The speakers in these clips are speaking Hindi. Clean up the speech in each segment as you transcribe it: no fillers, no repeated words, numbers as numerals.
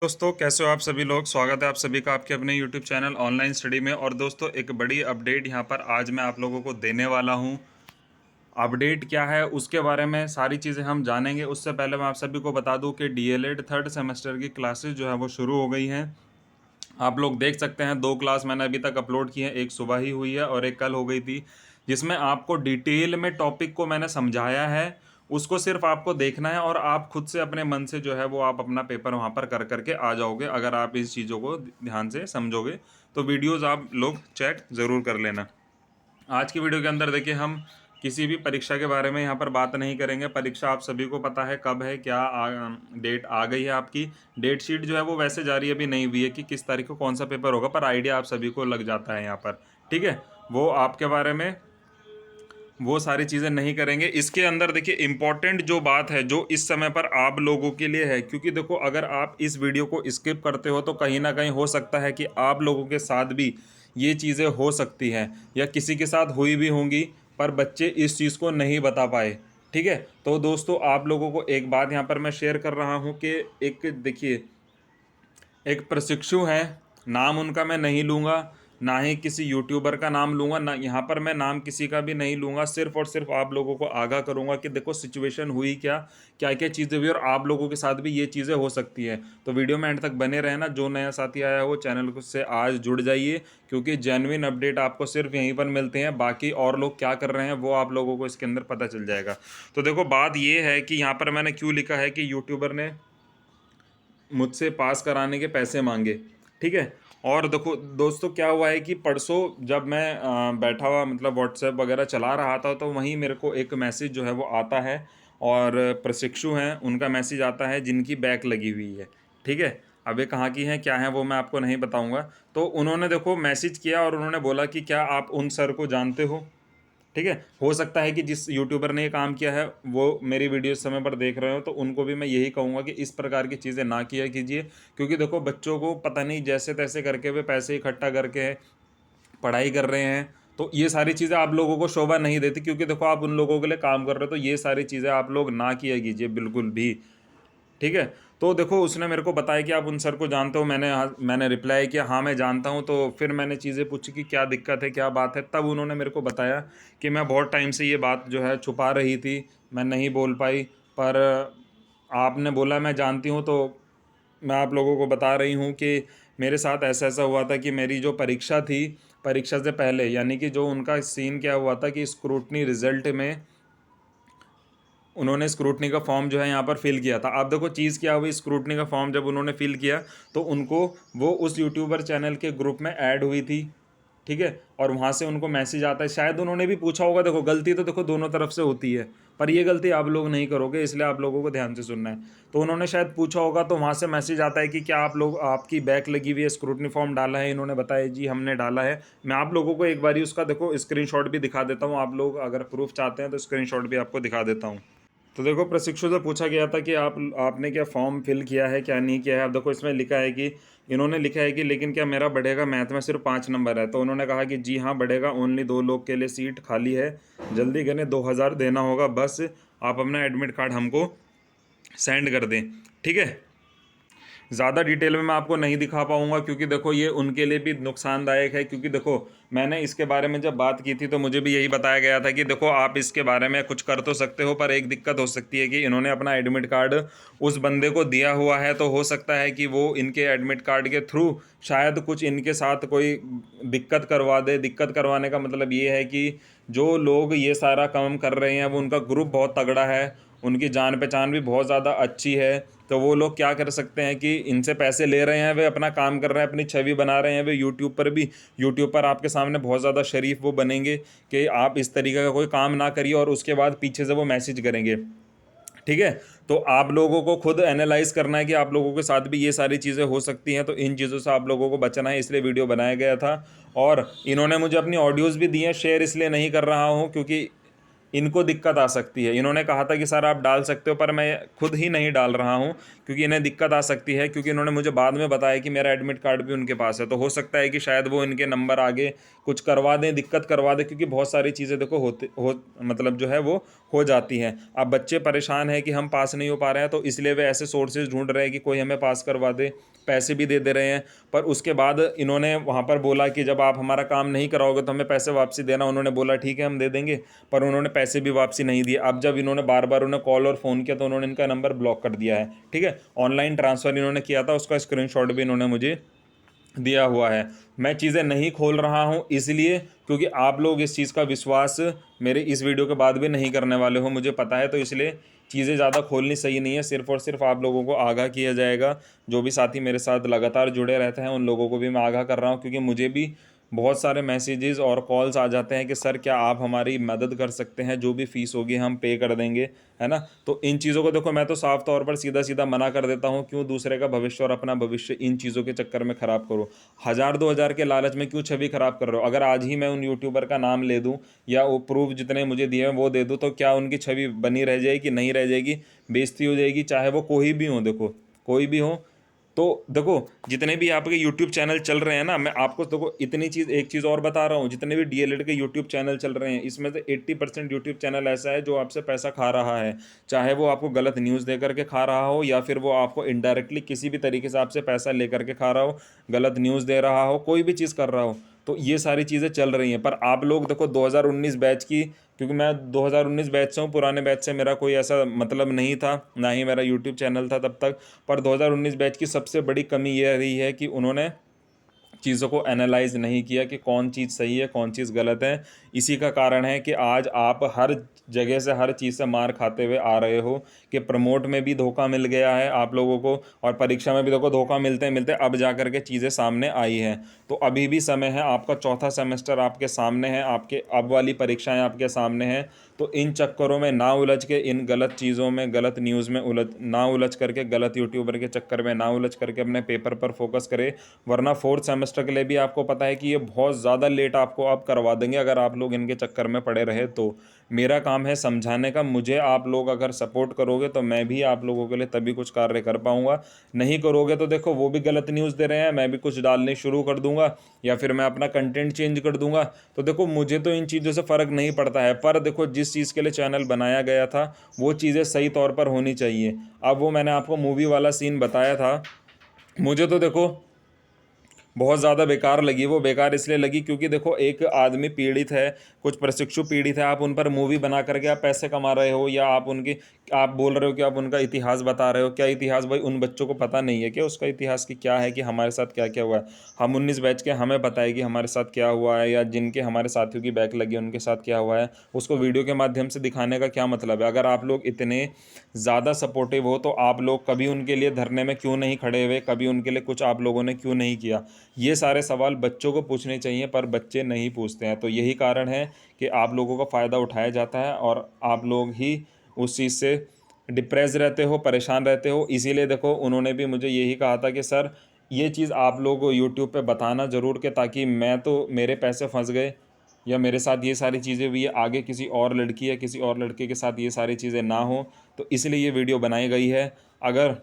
दोस्तों कैसे हो आप सभी लोग। स्वागत है आप सभी का आपके अपने YouTube चैनल ऑनलाइन स्टडी में। और दोस्तों एक बड़ी अपडेट यहाँ पर आज मैं आप लोगों को देने वाला हूँ। अपडेट क्या है उसके बारे में सारी चीज़ें हम जानेंगे। उससे पहले मैं आप सभी को बता दूं कि DLED थर्ड सेमेस्टर की क्लासेस जो है वो शुरू हो गई हैं। आप लोग देख सकते हैं 2 क्लास मैंने अभी तक अपलोड की है, एक सुबह ही हुई है और एक कल हो गई थी, जिसमें आपको डिटेल में टॉपिक को मैंने समझाया है। उसको सिर्फ आपको देखना है और आप खुद से अपने मन से जो है वो आप अपना पेपर वहाँ पर कर करके आ जाओगे। अगर आप इस चीज़ों को ध्यान से समझोगे तो वीडियोज़ आप लोग चेक ज़रूर कर लेना। आज की वीडियो के अंदर देखिए हम किसी भी परीक्षा के बारे में यहाँ पर बात नहीं करेंगे। परीक्षा आप सभी को पता है कब है, क्या डेट आ गई है आपकी। डेट शीट जो है वो वैसे जारी अभी नहीं हुई है कि किस तारीख को कौन सा पेपर होगा, पर आइडिया आप सभी को लग जाता है यहाँ पर। ठीक है, वो आपके बारे में वो सारी चीज़ें नहीं करेंगे। इसके अंदर देखिए इंपॉर्टेंट जो बात है जो इस समय पर आप लोगों के लिए है, क्योंकि देखो अगर आप इस वीडियो को स्किप करते हो तो कहीं ना कहीं हो सकता है कि आप लोगों के साथ भी ये चीज़ें हो सकती हैं या किसी के साथ हुई भी होंगी, पर बच्चे इस चीज़ को नहीं बता पाए। ठीक है, तो दोस्तों आप लोगों को एक बात यहाँ पर मैं शेयर कर रहा हूँ कि एक देखिए एक प्रशिक्षु हैं, नाम उनका मैं नहीं लूँगा, ना ही किसी यूट्यूबर का नाम लूँगा, ना यहाँ पर मैं नाम किसी का भी नहीं लूँगा। सिर्फ और सिर्फ आप लोगों को आगाह करूँगा कि देखो सिचुएशन हुई क्या, क्या क्या चीज़ें हुई और आप लोगों के साथ भी ये चीज़ें हो सकती हैं। तो वीडियो में एंड तक बने रहना। जो नया साथी आया है वो चैनल को से आज जुड़ जाइए, क्योंकि जेन्युइन अपडेट आपको सिर्फ यहीं पर मिलते हैं। बाकी और लोग क्या कर रहे हैं वो आप लोगों को इसके अंदर पता चल जाएगा। तो देखो बात ये है कि यहाँ पर मैंने क्यों लिखा है कि यूट्यूबर ने मुझसे पास कराने के पैसे मांगे। ठीक है, और देखो दोस्तों क्या हुआ है कि परसों जब मैं बैठा हुआ मतलब व्हाट्सएप वगैरह चला रहा था तो वहीं मेरे को एक मैसेज जो है वो आता है, और प्रशिक्षु हैं उनका मैसेज आता है जिनकी बैक लगी हुई है। ठीक है, अब ये कहाँ की हैं क्या है वो मैं आपको नहीं बताऊंगा। तो उन्होंने देखो मैसेज किया और उन्होंने बोला कि क्या आप उन सर को जानते हो। ठीक है, हो सकता है कि जिस यूट्यूबर ने ये काम किया है वो मेरी वीडियो इस समय पर देख रहे हो, तो उनको भी मैं यही कहूँगा कि इस प्रकार की चीज़ें ना किया कीजिए। क्योंकि देखो बच्चों को पता नहीं जैसे तैसे करके वे पैसे इकट्ठा करके पढ़ाई कर रहे हैं, तो ये सारी चीज़ें आप लोगों को शोभा नहीं देती। क्योंकि देखो आप उन लोगों के लिए काम कर रहे हो, तो ये सारी चीज़ें आप लोग ना किया कीजिए बिल्कुल भी। ठीक है, तो देखो उसने मेरे को बताया कि आप उन सर को जानते हो। मैंने रिप्लाई किया हाँ मैं जानता हूँ। तो फिर मैंने चीज़ें पूछी कि क्या दिक्कत है क्या बात है, तब उन्होंने मेरे को बताया कि मैं बहुत टाइम से ये बात जो है छुपा रही थी, मैं नहीं बोल पाई, पर आपने बोला मैं जानती हूँ, तो मैं आप लोगों को बता रही हूँ कि मेरे साथ ऐसा ऐसा हुआ था कि मेरी जो परीक्षा थी, परीक्षा से पहले यानी कि जो उनका सीन क्या हुआ था कि स्क्रूटनी रिजल्ट में उन्होंने स्क्रूटनी का फॉर्म जो है यहाँ पर फिल किया था। आप देखो चीज़ क्या हुई, स्क्रूटनी का फॉर्म जब उन्होंने फिल किया तो उनको वो उस यूट्यूबर चैनल के ग्रुप में ऐड हुई थी। ठीक है, और वहाँ से उनको मैसेज आता है, शायद उन्होंने भी पूछा होगा। देखो गलती तो देखो दोनों तरफ से होती है, पर ये गलती आप लोग नहीं करोगे, इसलिए आप लोगों को ध्यान से सुनना है। तो उन्होंने शायद पूछा होगा, तो वहाँ से मैसेज आता है कि क्या आप लोग आपकी बैक लगी हुई है, स्क्रूटनी फॉर्म डाला है। इन्होंने बताया जी हमने डाला है। मैं आप लोगों को एक बारी उसका देखो स्क्रीनशॉट भी दिखा देता हूँ, आप लोग अगर प्रूफ चाहते हैं तो स्क्रीनशॉट भी आपको दिखा देता हूँ। तो देखो प्रशिक्षु से पूछा गया था कि आपने क्या फॉर्म फिल किया है क्या नहीं किया है। अब देखो इसमें लिखा है कि इन्होंने लिखा है कि लेकिन क्या मेरा बढ़ेगा, मैथ में सिर्फ 5 नंबर है। तो उन्होंने कहा कि जी हाँ बढ़ेगा, ओनली 2 लोग के लिए सीट खाली है, जल्दी करें, 2,000 देना होगा, बस आप अपना एडमिट कार्ड हमको सेंड कर दें। ठीक है, ज़्यादा डिटेल में मैं आपको नहीं दिखा पाऊंगा क्योंकि देखो ये उनके लिए भी नुकसानदायक है। क्योंकि देखो मैंने इसके बारे में जब बात की थी तो मुझे भी यही बताया गया था कि देखो आप इसके बारे में कुछ कर तो सकते हो, पर एक दिक्कत हो सकती है कि इन्होंने अपना एडमिट कार्ड उस बंदे को दिया हुआ है, तो हो सकता है कि वो इनके एडमिट कार्ड के थ्रू शायद कुछ इनके साथ कोई दिक्कत करवा दे। दिक्कत करवाने का मतलब ये है कि जो लोग ये सारा काम कर रहे हैं वो उनका ग्रुप बहुत तगड़ा है, उनकी जान पहचान भी बहुत ज़्यादा अच्छी है। तो वो लोग क्या कर सकते हैं कि इनसे पैसे ले रहे हैं, वे अपना काम कर रहे हैं, अपनी छवि बना रहे हैं, वे यूट्यूब पर आपके सामने बहुत ज़्यादा शरीफ वो बनेंगे कि आप इस तरीके का कोई काम ना करिए, और उसके बाद पीछे से वो मैसेज करेंगे। ठीक है, तो आप लोगों को खुद एनालाइज करना है कि आप लोगों के साथ भी ये सारी चीज़ें हो सकती हैं, तो इन चीज़ों से आप लोगों को बचना है, इसलिए वीडियो बनाया गया था। और इन्होंने मुझे अपनी ऑडियोज़ भी दी हैं, शेयर इसलिए नहीं कर रहा हूँ क्योंकि इनको दिक्कत आ सकती है। इन्होंने कहा था कि सर आप डाल सकते हो, पर मैं खुद ही नहीं डाल रहा हूँ क्योंकि इन्हें दिक्कत आ सकती है, क्योंकि इन्होंने मुझे बाद में बताया कि मेरा एडमिट कार्ड भी उनके पास है, तो हो सकता है कि शायद वो इनके नंबर आगे कुछ करवा दें, दिक्कत करवा दें, क्योंकि बहुत सारी चीज़ें देखो मतलब जो है वो हो जाती हैं। अब बच्चे परेशान हैं कि हम पास नहीं हो पा रहे हैं, तो इसलिए वे ऐसे सोर्सेज ढूंढ रहे हैं कि कोई हमें पास करवा दे, पैसे भी दे दे रहे हैं। पर उसके बाद इन्होंने वहाँ पर बोला कि जब आप हमारा काम नहीं कराओगे तो हमें पैसे वापसी देना। उन्होंने बोला ठीक है हम दे देंगे, पर उन्होंने पैसे भी वापसी नहीं दिए। अब जब इन्होंने बार बार उन्हें कॉल और फ़ोन किया तो उन्होंने इनका नंबर ब्लॉक कर दिया है। ठीक है, ऑनलाइन ट्रांसफ़र इन्होंने किया था, उसका स्क्रीनशॉट भी इन्होंने मुझे दिया हुआ है। मैं चीज़ें नहीं खोल रहा हूँ इसलिए क्योंकि आप लोग इस चीज़ का विश्वास मेरे इस वीडियो के बाद भी नहीं करने वाले हो, मुझे पता है, तो इसलिए चीज़ें ज़्यादा खोलनी सही नहीं है। सिर्फ़ और सिर्फ आप लोगों को आगाह किया जाएगा। जो भी साथी मेरे साथ लगातार जुड़े रहते हैं उन लोगों को भी मैं आगाह कर रहा हूँ, क्योंकि मुझे भी बहुत सारे मैसेजेस और कॉल्स आ जाते हैं कि सर क्या आप हमारी मदद कर सकते हैं, जो भी फ़ीस होगी हम पे कर देंगे, है ना। तो इन चीज़ों को देखो मैं तो साफ तौर पर सीधा सीधा मना कर देता हूँ। क्यों दूसरे का भविष्य और अपना भविष्य इन चीज़ों के चक्कर में ख़राब करो। 1000-2000 के लालच में क्यों छवि ख़राब कर रहे हो। अगर आज ही मैं उन यूट्यूबर का नाम ले दूँ या वो प्रूफ जितने मुझे दिए हैं वो दे दूँ, तो क्या उनकी छवि बनी रह जाएगी? नहीं रह जाएगी, बेइज्जती हो जाएगी, चाहे वो कोई भी हो। देखो कोई भी हो, तो देखो जितने भी आपके यूट्यूब चैनल चल रहे हैं ना, मैं आपको देखो इतनी चीज़, एक चीज़ और बता रहा हूँ, जितने भी डीएलएड के यूट्यूब चैनल चल रहे हैं इसमें से 80% यूट्यूब चैनल ऐसा है जो आपसे पैसा खा रहा है। चाहे वो आपको गलत न्यूज़ दे करके खा रहा हो, या फिर वो आपको इनडायरेक्टली किसी भी तरीके से आपसे पैसा ले करके खा रहा हो, गलत न्यूज़ दे रहा हो, कोई भी चीज़ कर रहा हो। तो ये सारी चीज़ें चल रही हैं। पर आप लोग देखो 2019 बैच की, क्योंकि मैं 2019 बैच से हूँ, पुराने बैच से मेरा कोई ऐसा मतलब नहीं था, ना ही मेरा यूट्यूब चैनल था तब तक। पर 2019 बैच की सबसे बड़ी कमी ये रही है कि उन्होंने चीज़ों को एनालाइज नहीं किया कि कौन चीज़ सही है कौन चीज़ गलत है। इसी का कारण है कि आज आप हर जगह से हर चीज़ से मार खाते हुए आ रहे हो, कि प्रमोट में भी धोखा मिल गया है आप लोगों को, और परीक्षा में भी देखो धोखा मिलते मिलते अब जा कर के चीज़ें सामने आई हैं। तो अभी भी समय है, आपका चौथा सेमेस्टर आपके सामने है, आपके अब वाली परीक्षाएं आपके सामने हैं। तो इन चक्करों में ना उलझ के, इन गलत चीज़ों में, गलत न्यूज़ में ना उलझ करके, गलत यूट्यूबर के चक्कर में ना उलझ करके अपने पेपर पर फोकस करें। वरना फोर्थ सेमेस्टर के लिए भी आपको पता है कि ये बहुत ज़्यादा लेट आपको आप करवा देंगे अगर आप लोग इनके चक्कर में पड़े रहे तो। मेरा काम है समझाने का, मुझे आप लोग अगर सपोर्ट करोगे तो मैं भी आप लोगों के लिए तभी कुछ कार्य कर पाऊँगा। नहीं करोगे तो देखो वो भी गलत न्यूज़ दे रहे हैं, मैं भी कुछ डालने शुरू कर दूंगा, या फिर मैं अपना कंटेंट चेंज कर दूंगा। तो देखो मुझे तो इन चीज़ों से फ़र्क नहीं पड़ता है, पर देखो जिस चीज़ के लिए चैनल बनाया गया था वो चीज़ें सही तौर पर होनी चाहिए। अब वो मैंने आपको मूवी वाला सीन बताया था, मुझे तो देखो बहुत ज़्यादा बेकार लगी। वो बेकार इसलिए लगी क्योंकि देखो एक आदमी पीड़ित है, कुछ प्रशिक्षु पीड़ित है, आप उन पर मूवी बना करके आप पैसे कमा रहे हो, या आप उनकी, आप बोल रहे हो कि आप उनका इतिहास बता रहे हो। क्या इतिहास भाई उन बच्चों को पता नहीं है कि उसका इतिहास की क्या है, कि हमारे साथ क्या क्या हुआ है। हम 19 बैच के, हमें पता है कि हमारे साथ क्या हुआ है, या जिनके हमारे साथियों की बैक लगी है उनके साथ क्या हुआ है। उसको वीडियो के माध्यम से दिखाने का क्या मतलब है। अगर आप लोग इतने ज़्यादा सपोर्टिव हो तो आप लोग कभी उनके लिए धरने में क्यों नहीं खड़े हुए, कभी उनके लिए कुछ आप लोगों ने क्यों नहीं किया। ये सारे सवाल बच्चों को पूछने चाहिए, पर बच्चे नहीं पूछते हैं। तो यही कारण है कि आप लोगों का फ़ायदा उठाया जाता है और आप लोग ही उस चीज़ से डिप्रेस रहते हो, परेशान रहते हो। इसीलिए देखो उन्होंने भी मुझे यही कहा था कि सर ये चीज़ आप लोग यूट्यूब पे बताना ज़रूर, के ताकि मैं तो, मेरे पैसे फंस गए या मेरे साथ ये सारी चीज़ें हुई है, आगे किसी और लड़की या किसी और लड़के के साथ ये सारी चीज़ें ना हो। तो इसलिए ये वीडियो बनाई गई है। अगर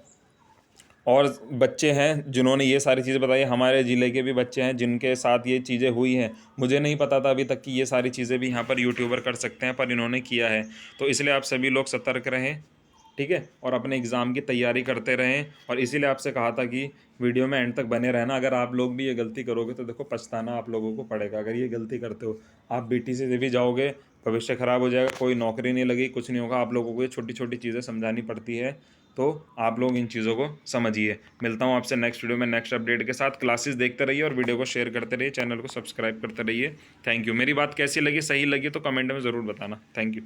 और बच्चे हैं जिन्होंने ये सारी चीज़ें बताई, हमारे ज़िले के भी बच्चे हैं जिनके साथ ये चीज़ें हुई हैं, मुझे नहीं पता था अभी तक कि ये सारी चीज़ें भी यहाँ पर यूट्यूबर कर सकते हैं, पर इन्होंने किया है। तो इसलिए आप सभी लोग सतर्क रहें, ठीक है, और अपने एग्ज़ाम की तैयारी करते रहें। और इसीलिए आपसे कहा था कि वीडियो में एंड तक बने रहना। अगर आप लोग भी ये गलती करोगे तो देखो पछताना आप लोगों को पड़ेगा। अगर ये गलती करते हो, आप बीटीसी से भी जाओगे, भविष्य ख़राब हो जाएगा, कोई नौकरी नहीं लगी, कुछ नहीं होगा। आप लोगों को ये छोटी छोटी चीज़ें समझानी पड़ती है, तो आप लोग इन चीज़ों को समझिए। मिलता हूँ आपसे नेक्स्ट वीडियो में नेक्स्ट अपडेट के साथ। क्लासेस देखते रहिए और वीडियो को शेयर करते रहिए, चैनल को सब्सक्राइब करते रहिए। Thank you. मेरी बात कैसी लगी, सही लगी तो कमेंट में ज़रूर बताना। Thank you.